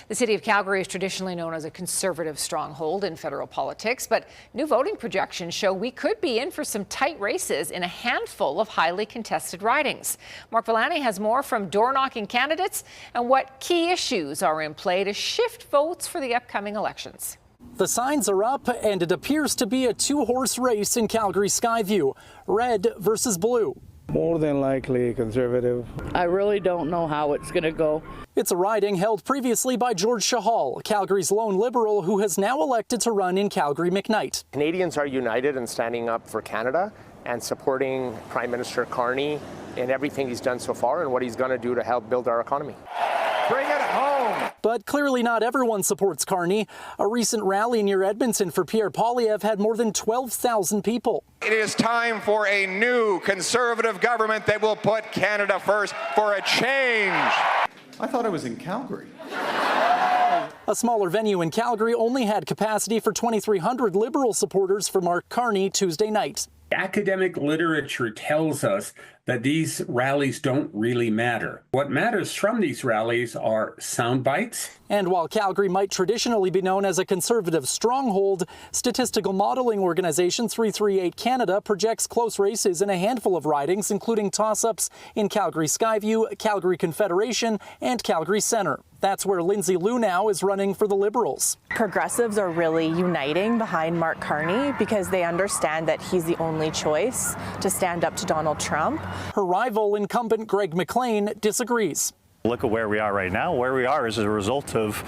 The city of Calgary is traditionally known as a conservative stronghold in federal politics, but new voting projections show we could be in for some tight races in a handful of highly contested ridings. Mark Villani has more from door-knocking candidates and what key issues are in play to shift votes for the upcoming elections. The signs are up, and it appears to be a two-horse race in Calgary Skyview, red versus blue. More than likely conservative. I really don't know how it's going to go. It's a riding held previously by George Shahal, Calgary's lone Liberal, who has now elected to run in Calgary McKnight. Canadians are united in standing up for Canada and supporting Prime Minister Carney in everything he's done so far and what he's going to do to help build our economy. Bring it home! But clearly not everyone supports Carney. A recent rally near Edmonton for Pierre Poilievre had more than 12,000 people. It is time for a new conservative government that will put Canada first for a change. I thought I was in Calgary. A smaller venue in Calgary only had capacity for 2,300 Liberal supporters for Mark Carney Tuesday night. Academic literature tells us that these rallies don't really matter. What matters from these rallies are sound bites. And while Calgary might traditionally be known as a conservative stronghold, statistical modeling organization 338 Canada projects close races in a handful of ridings, including toss-ups in Calgary Skyview, Calgary Confederation, and Calgary Centre. That's where Lindsay Liu now is running for the Liberals. Progressives are really uniting behind Mark Carney because they understand that he's the only choice to stand up to Donald Trump. Her rival, incumbent Greg McLean, disagrees. Look at where we are right now. Where we are is a result of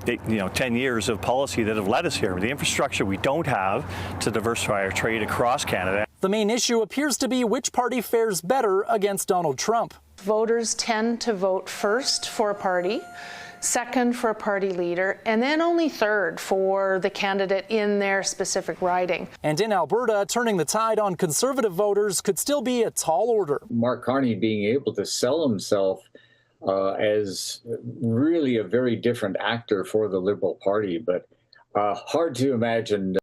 10 years of policy that have led us here. The infrastructure we don't have to diversify our trade across Canada. The main issue appears to be which party fares better against Donald Trump. Voters tend to vote first for a party, second for a party leader, and then only third for the candidate in their specific riding. And in Alberta, turning the tide on conservative voters could still be a tall order. Mark Carney being able to sell himself as really a very different actor for the Liberal Party, but hard to imagine.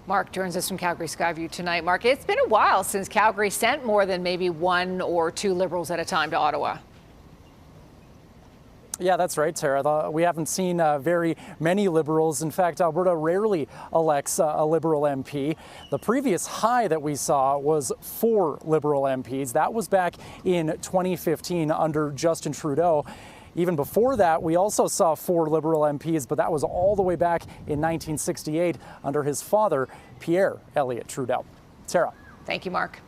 Mark joins us from Calgary Skyview tonight. Mark, it's been a while since Calgary sent more than maybe one or two Liberals at a time to Ottawa. Yeah, that's right, Tara. We haven't seen very many Liberals. In fact, Alberta rarely elects a Liberal MP. The previous high that we saw was 4 Liberal MPs. That was back in 2015 under Justin Trudeau. Even before that, we also saw 4 Liberal MPs, but that was all the way back in 1968 under his father, Pierre Elliott Trudeau. Tara. Thank you, Mark.